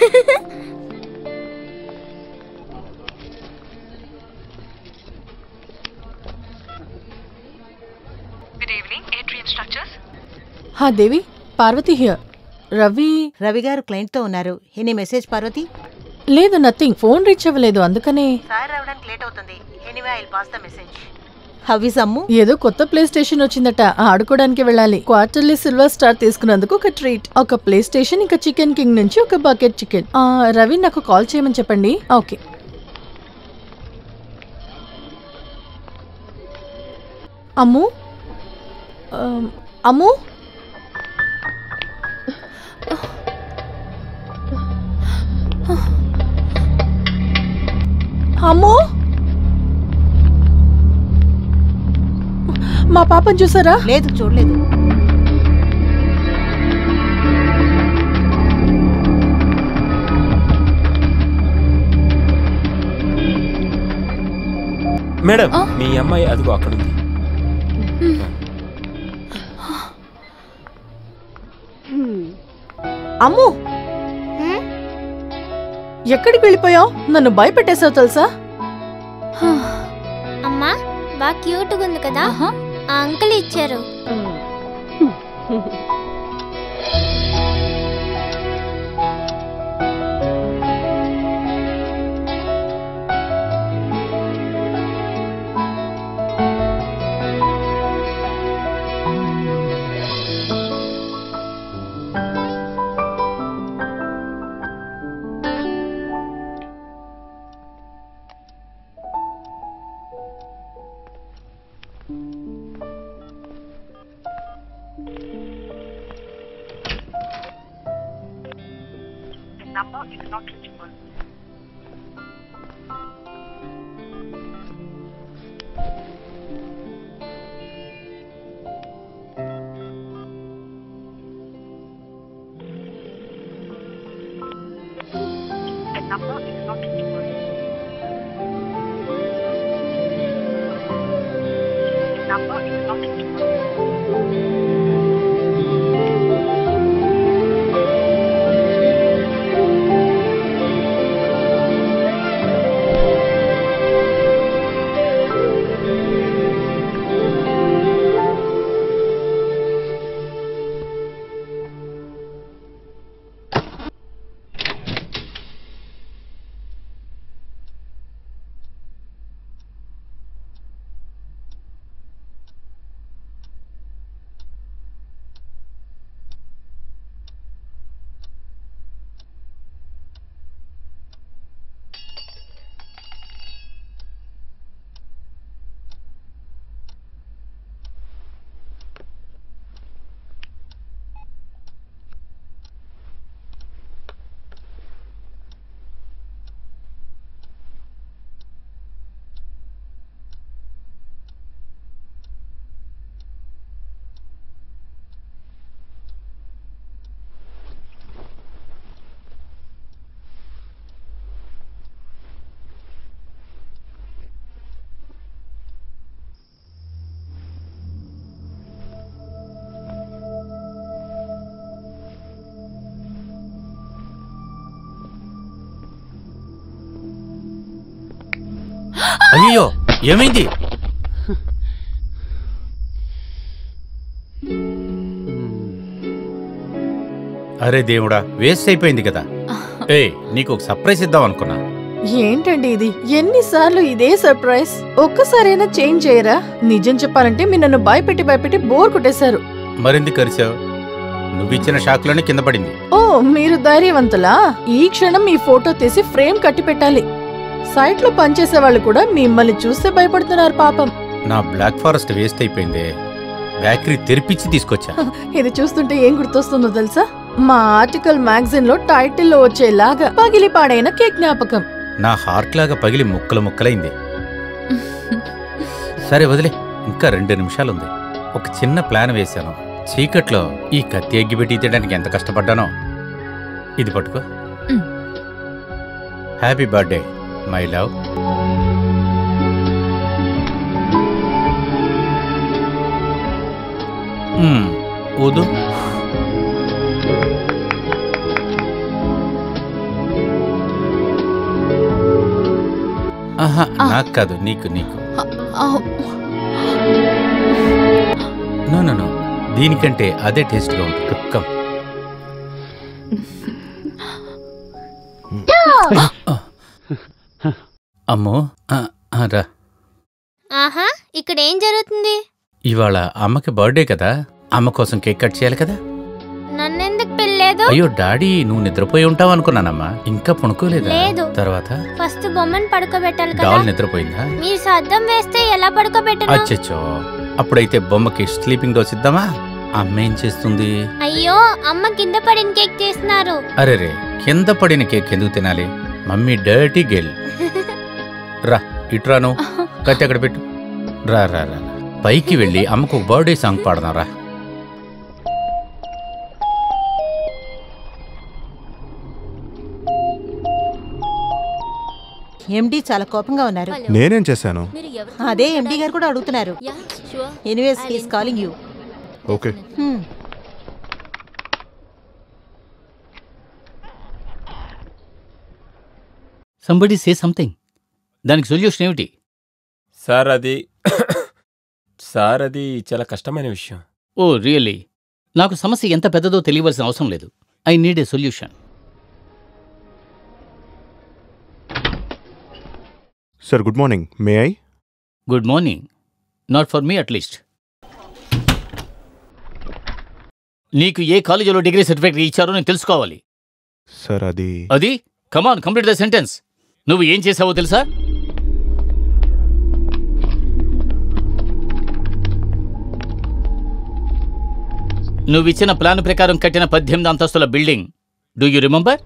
Good evening, Atrium Structures. హా దేవి, Parvati here. Ravi గారు client తో ఉన్నారు. Any message Parvati? లేదు, నథింగ్. ఫోన్ రీచ్ అవ్వలేదు, అందుకనే. సార్ రావడానికి లేట్ అవుతుంది. Anyway I will pass the message. How is Ammu? ఏదో కొత్త ప్లే స్టేషన్ వచ్చిందట, ఆడుకోవడానికి వెళ్ళాలి. క్వార్టర్లీ సిల్వర్ స్టార్ తీసుకున్నందుకు ఒక ట్రీట్, ఒక ప్లే స్టేషన్, ఇంకా చికెన్ కింగ్ నుంచి ఒక బకెట్ చికెన్. రవి నాకు కాల్ చేయమని చెప్పండి. ఓకే. అమ్ము, అమ్ము, అమ్మో, మా పాపని చూసారా? లేదు, చూడలేదు. మేడం, మీ అమ్మాయి అదిగో అక్కడుంది. అమ్ము, ఎక్కడికి వెళ్ళిపోయావు? నన్ను భయపెట్టేసావు తెలుసా? అమ్మా, బాగా క్యూట్గా ఉంది కదా, ఆ అంకుల్ ఇచ్చారు. Number is not reachable. The number is not reachable. The number is not reachable. అయ్యో, ఏమైంది? అరే దేవుడా, వేస్ట్ అయిపోయింది కదా. నీకు ఒక సర్ప్రైజ్ ఇద్దాం అనుకున్నా. ఏంటండి ఇది? ఎన్నిసార్లు ఇదే సర్ప్రైజ్? ఒక్కసారైనా చేంజ్ చేయరా? నిజం చెప్పాలంటే మీరు నన్ను భయపెట్టి బోర్ కొట్టేశారు. మరెందుకు కరిచావు? నువ్విచ్చిన షాక్లోనే కింద పడింది. ఓ, మీరు ధైర్యవంతులా? ఈ క్షణం మీ ఫోటో తీసి ఫ్రేమ్ కట్టి పెట్టాలి. సైట్ లో పనిచేసే వాళ్ళు కూడా మిమ్మల్ని చూస్తే భయపడుతున్నారు పాపం. నా బ్లాక్ ఫారెస్ట్ వేస్ట్ అయిపోయింది. బేకరీ తెరిపించి తీసుకొచ్చా. ఇది చూస్తుంటే ఏం గుర్తొస్తుందో తెలుసా? మా ఆర్టికల్ మ్యాగజైన్ లో టైటిల్లో వచ్చేలాగా పగిలి పాడైన కేక్ జ్ఞాపకం. నా హార్ట్ లాగా పగిలి ముక్కలైంది. సరే వదిలే, ఇంకా 2 నిమిషాలుంది. ఒక చిన్న ప్లాన్ వేశాను. చీకట్లో ఈ కత్తి ఎగ్గిపెట్టి తీయడానికి ఎంత కష్టపడ్డానో. ఇది పట్టుకో. Happy birthday my love. ఊదు. ఆహా నాకు కాదు, నీకు నీకు. నో నో నో, దీనికంటే అదే టేస్ట్గా ఉంటుంది. కమ్. అమ్మో రా. ఆహా ఇక్కడ ఏం జరుగుతుంది? ఇవాళ అమ్మకి బర్త్డే కదా, అమ్మ కోసం కేక్ కట్ చేయాలి కదా. నన్నెందుకు పిల్లేదు? అయ్యో డాడీ, నువ్వు నిద్రపోయి ఉంటావు అనుకున్నానమ్మా. ఇంకా పడుకోలేదా? లేదు. తర్వాత ఫస్ట్ బొమ్మను పడుకోబెట్టాలి కదా. డాల్ నిద్రపోయిందా? మీరు సద్దం వేస్తే ఎలా పడుకోబెట్టను? అచ్చచ్చో, అప్పుడైతే బొమ్మకి స్లీపింగ్ డోస్ ఇద్దామా? అమ్మ ఏం చేస్తుంది? అయ్యో అమ్మ కింద పడిన కేక్ చేస్తున్నారు. అరే రే, కింద పడిన కేక్ ఎందుకు తినాలి? Mummy dirty girl. రా ఇట్రాను, కత్తి అక్కడ పెట్టు. రా రా రా, పైకి వెళ్ళి అమ్మకు ఒక బర్త్డే సాంగ్ పాడదాం రా. ఎండి చాలా కోపంగా ఉన్నారు. నేనేం చేశాను? అదే ఎండి గారు కూడా అడుగుతున్నారు. Anyways he is calling you. Okay. Somebody say something. దానికి సొల్యూషన్ ఏమిటి? సార్ అది చాలా కష్టమైన విషయం. ఓ రియల్లీ? నాకు సమస్య ఎంత పెద్దదో తెలియవలసిన అవసరం లేదు. I need a solution. Sir good morning, may I? Good morning, not for me at least. నీకు ఏ కాలేజీలో డిగ్రీ సర్టిఫికేట్ ఇచ్చారో నేను తెలుసుకోవాలి. సార్ అది కమాన్ కంప్లీట్ ద సెంటెన్స్. నువ్వు ఏం చేసావో తెలుసా? నువ్విచ్చిన ప్లాన్ ప్రకారం కట్టిన 18 అంతస్తుల బిల్డింగ్, డూ యూ రిమెంబర్?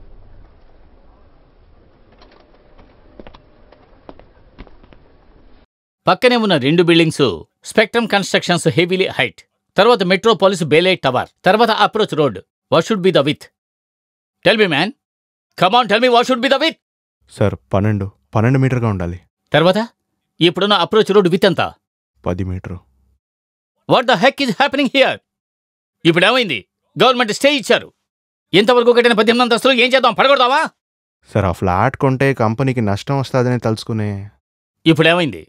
పక్కనే ఉన్న 2 buildings Spectrum Constructions heavily height, తర్వాత మెట్రోపాలిస్ బేలే టవర్, తర్వాత approach road. What should be the width? Tell me man, come on tell me what should be the width? Sir 12 మీటర్గా ఉండాలి. తర్వాత ఇప్పుడున్న అప్రోచ్ రోడ్ విత్ ఎంత? 10 metre. What the heck is happening here? ఇప్పుడు ఏమైంది? Government stay ఇచ్చారు. ఇంతవరకు కట్టిన 18 అంతస్తులు ఏం చేద్దాం? పడగొడదామా? సార్ ఆ ఫ్లాట్ కొంటే కంపెనీకి నష్టం వస్తుందని తెలుసుకునే. ఇప్పుడు ఏమైంది?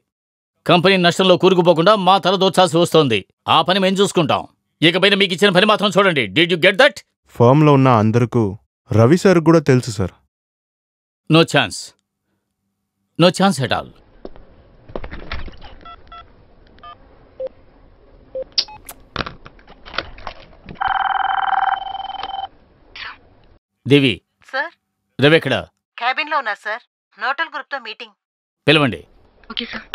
కంపెనీ నష్టంలో కూరుకుపోకుండా మా తల దోచాల్సి వస్తోంది. ఆ పని మేము చూసుకుంటాం. ఇకపైన మీకు ఇచ్చిన పని మాత్రం చూడండి. Did you get that? ఫర్మ్లో ఉన్న అందరికీ రవి సార్ కూడా తెలుసు సార్. No chance, no chance at all. Devi, sir Ravi ఎక్కడ? క్యాబిన్ లో ఉన్నారు సార్. నోటల్ గ్రూప్ తో మీటింగ్. పిలవండి. Okay sir.